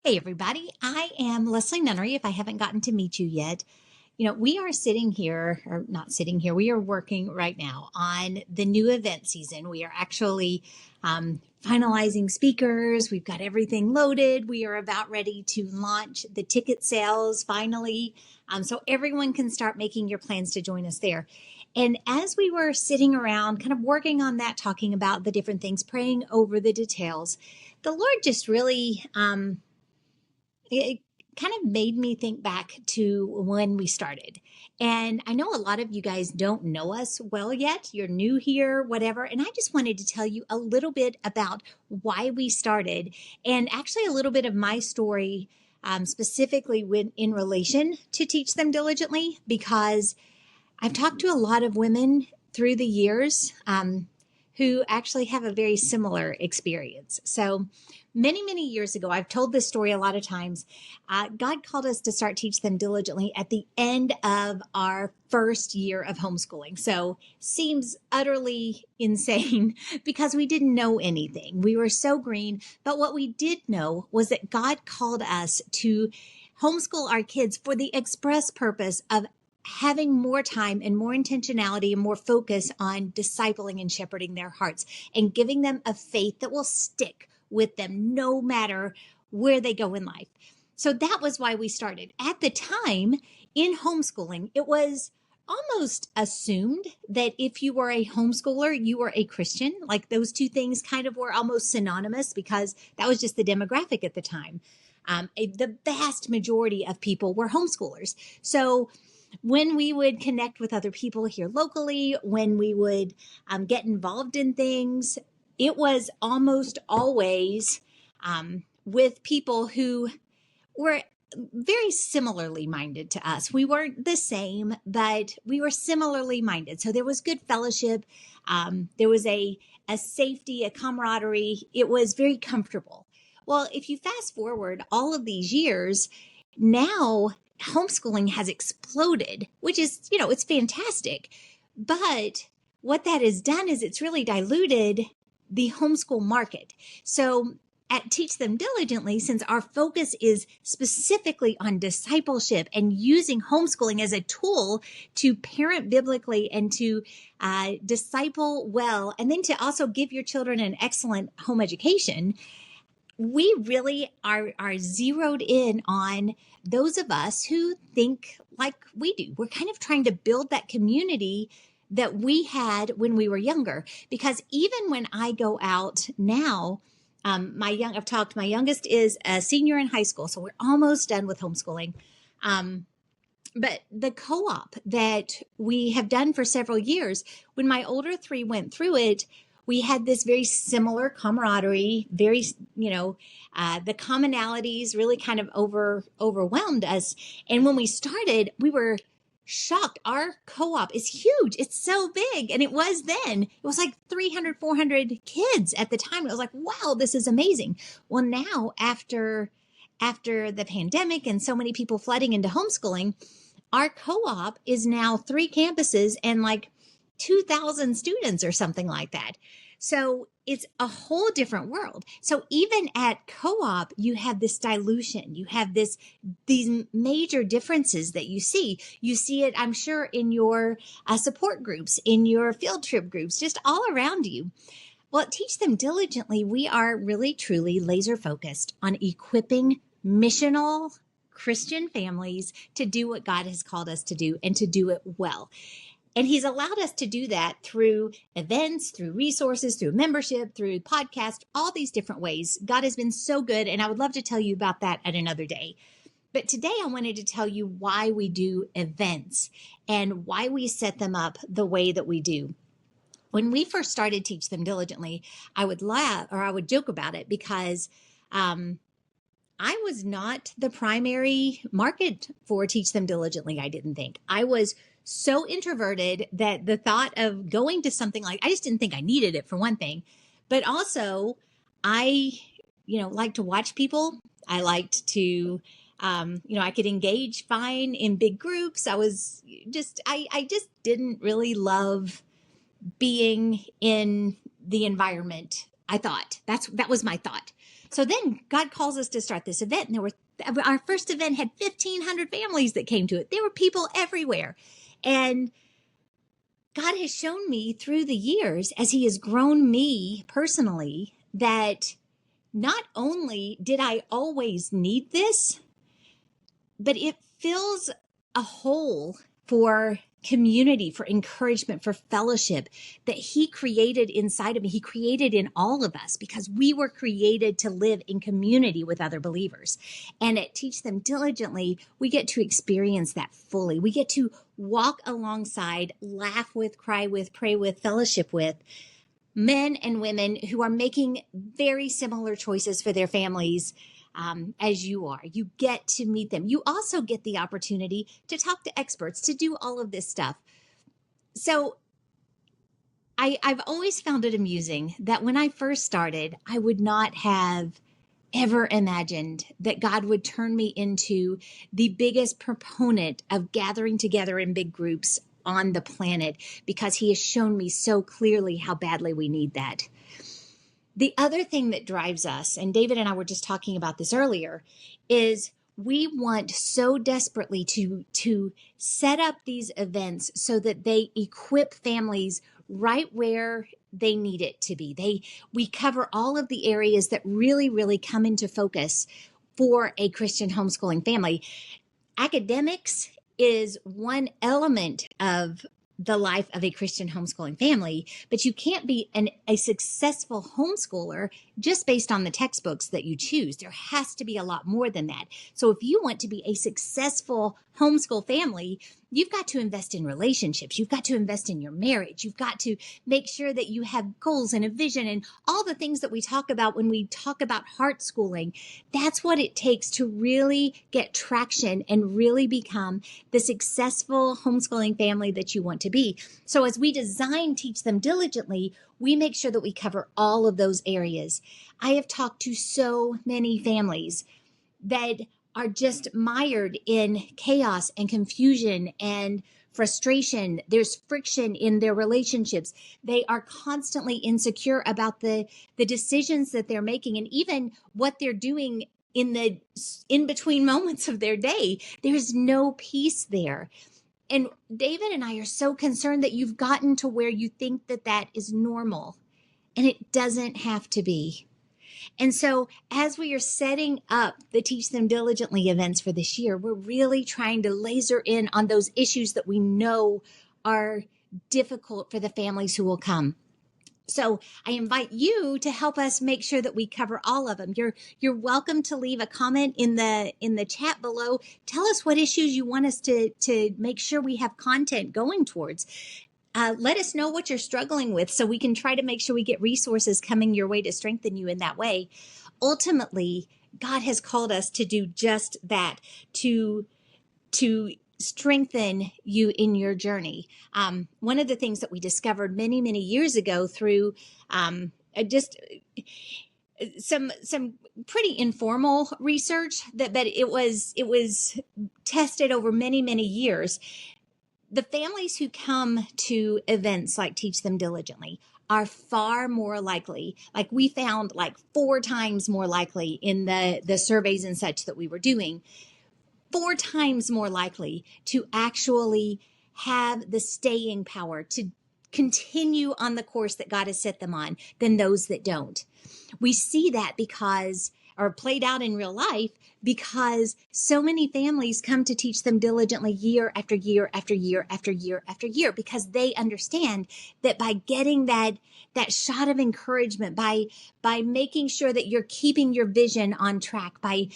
Hey, everybody. I am Leslie Nunnery, if I haven't gotten to meet you yet. We are sitting here, or not sitting here, we are working right now on the new event season. We are actually finalizing speakers. We've got everything loaded. We are about ready to launch the ticket sales finally, so everyone can start making your plans to join us there. And as we were sitting around, kind of working on that, talking about the different things, praying over the details, the Lord just really it kind of made me think back to when we started. And I know a lot of you guys don't know us well yet. You're new here, whatever. And I just wanted to tell you a little bit about why we started and actually a little bit of my story, specifically in relation to Teach Them Diligently, because I've talked to a lot of women through the years who actually have a very similar experience. So many years ago, I've told this story a lot of times. God called us to start Teach Them Diligently at the end of our first year of homeschooling. So seems utterly insane because we didn't know anything. We were so green. But what we did know was that God called us to homeschool our kids for the express purpose of having more time and more intentionality and more focus on discipling and shepherding their hearts and giving them a faith that will stick with them no matter where they go in life. So that was why we started. At the time in homeschooling, it was almost assumed that if you were a homeschooler, you were a Christian. Like those two things kind of were almost synonymous because that was just the demographic at the time. The vast majority of people were homeschoolers. So when we would connect with other people here locally, when we would get involved in things, it was almost always with people who were very similarly minded to us. We weren't the same, but we were similarly minded. So there was good fellowship. There was a safety, a camaraderie. It was very comfortable. Well, if you fast forward all of these years, now homeschooling has exploded, which is, it's fantastic. But what that has done is it's really diluted the homeschool market. So at Teach Them Diligently, since our focus is specifically on discipleship and using homeschooling as a tool to parent biblically and to disciple well, and then to also give your children an excellent home education, we really are zeroed in on those of us who think like we do. We're kind of trying to build that community that we had when we were younger, because even when I go out now, my youngest is a senior in high school, so we're almost done with homeschooling. But the co-op that we have done for several years, when my older three went through it, we had this very similar camaraderie, the commonalities really kind of overwhelmed us. And when we started, we were shocked. Our co-op is huge. It's so big. And it was then. It was like 300, 400 kids at the time. It was like, wow, this is amazing. Well, now after the pandemic and so many people flooding into homeschooling, our co-op is now 3 campuses and like 2,000 students or something like that. So it's a whole different world. So even at co-op, you have this dilution. You have these major differences that you see. You see it, I'm sure, in your support groups, in your field trip groups, just all around you. Well, at Teach Them Diligently, we are really, truly laser focused on equipping missional Christian families to do what God has called us to do and to do it well. And he's allowed us to do that through events, through resources, through membership, through podcast, all these different ways. God has been so good, and I would love to tell you about that at another day. But today I wanted to tell you why we do events and why we set them up the way that we do. When we first started Teach Them Diligently, I would laugh or I would joke about it because I was not the primary market for Teach Them Diligently, I didn't think. I was so introverted that the thought of going to something I just didn't think I needed it, for one thing. But also, I like to watch people. I liked to, I could engage fine in big groups. I just didn't really love being in the environment. I thought that was my thought. So then God calls us to start this event, and our first event had 1,500 families that came to it. There were people everywhere. And God has shown me through the years, as he has grown me personally, that not only did I always need this, but it fills a hole for community, for encouragement, for fellowship that he created inside of me. He created in all of us because we were created to live in community with other believers. And at Teach Them Diligently, we get to experience that fully. We get to walk alongside, laugh with, cry with, pray with, fellowship with men and women who are making very similar choices for their families as you are. You get to meet them. You also get the opportunity to talk to experts, to do all of this stuff. So I've always found it amusing that when I first started, I would not have ever imagined that God would turn me into the biggest proponent of gathering together in big groups on the planet, because he has shown me so clearly how badly we need that. The other thing that drives us, and David and I were just talking about this earlier, is we want so desperately to set up these events so that they equip families right where they need it to be. We cover all of the areas that really, really come into focus for a Christian homeschooling family. Academics is one element of the life of a Christian homeschooling family, but you can't be a successful homeschooler just based on the textbooks that you choose. There has to be a lot more than that. So if you want to be a successful homeschool family, you've got to invest in relationships. You've got to invest in your marriage. You've got to make sure that you have goals and a vision and all the things that we talk about when we talk about heart schooling. That's what it takes to really get traction and really become the successful homeschooling family that you want to be. So as we design Teach Them Diligently, we make sure that we cover all of those areas. I have talked to so many families that are just mired in chaos and confusion and frustration. There's friction in their relationships. They are constantly insecure about the decisions that they're making and even what they're doing in the in-between moments of their day. There's no peace there. And David and I are so concerned that you've gotten to where you think that that is normal, and it doesn't have to be. And so as we are setting up the Teach Them Diligently events for this year, we're really trying to laser in on those issues that we know are difficult for the families who will come. So I invite you to help us make sure that we cover all of them. You're welcome to leave a comment in the chat below. Tell us what issues you want us to make sure we have content going towards. Let us know what you're struggling with so we can try to make sure we get resources coming your way to strengthen you in that way. Ultimately, God has called us to do just that, to strengthen you in your journey. One of the things that we discovered many, many years ago through just some pretty informal research that it was tested over many, many years. The families who come to events like Teach Them Diligently are far more likely, like we found like 4 times more likely in the surveys and such that we were doing, 4 times more likely to actually have the staying power to continue on the course that God has set them on than those that don't. We see that or played out in real life because so many families come to Teach Them Diligently year after year after year after year after year, because they understand that by getting that shot of encouragement, by making sure that you're keeping your vision on track, by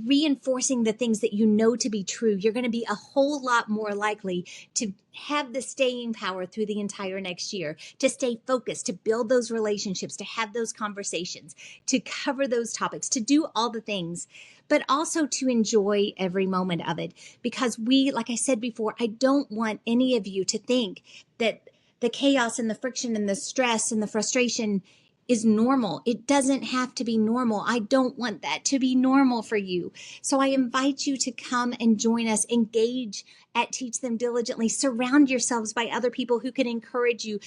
reinforcing the things that you know to be true, you're going to be a whole lot more likely to have the staying power through the entire next year, to stay focused, to build those relationships, to have those conversations, to cover those topics, to do all the things, but also to enjoy every moment of it. Because like I said before, I don't want any of you to think that the chaos and the friction and the stress and the frustration is normal. It doesn't have to be normal. I don't want that to be normal for you. So I invite you to come and join us, engage at Teach Them Diligently, surround yourselves by other people who can encourage you,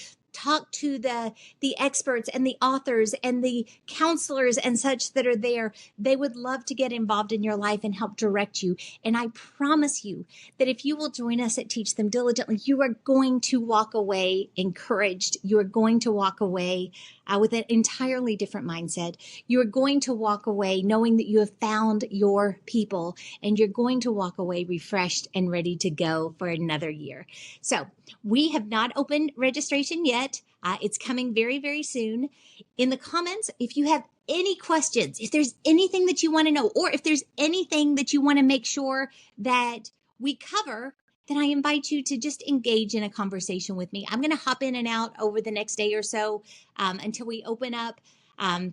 talk to the experts and the authors and the counselors and such that are there. They would love to get involved in your life and help direct you. And I promise you that if you will join us at Teach Them Diligently, you are going to walk away encouraged. You are going to walk away with an entirely different mindset. You're going to walk away knowing that you have found your people, and you're going to walk away refreshed and ready to go for another year. So we have not opened registration yet. It's coming very, very soon. In the comments, if you have any questions, if there's anything that you want to know, or if there's anything that you want to make sure that we cover, then I invite you to just engage in a conversation with me. I'm going to hop in and out over the next day or so until we open up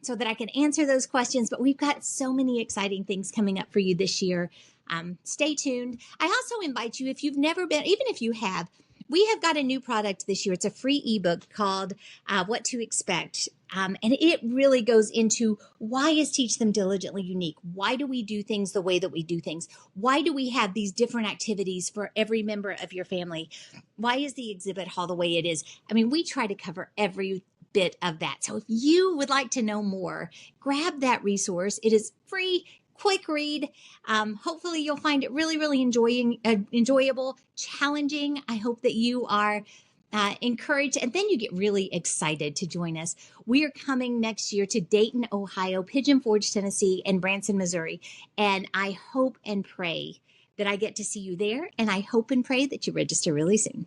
so that I can answer those questions. But we've got so many exciting things coming up for you this year. Stay tuned. I also invite you, if you've never been, even if you have, we have got a new product this year. It's a free ebook called What to Expect. And it really goes into why is Teach Them Diligently unique? Why do we do things the way that we do things? Why do we have these different activities for every member of your family? Why is the exhibit hall the way it is? I mean, we try to cover every bit of that. So if you would like to know more, grab that resource. It is free. Quick read. Hopefully you'll find it really, really enjoyable, challenging. I hope that you are encouraged, and then you get really excited to join us. We are coming next year to Dayton, Ohio, Pigeon Forge, Tennessee, and Branson, Missouri. And I hope and pray that I get to see you there. And I hope and pray that you register really soon.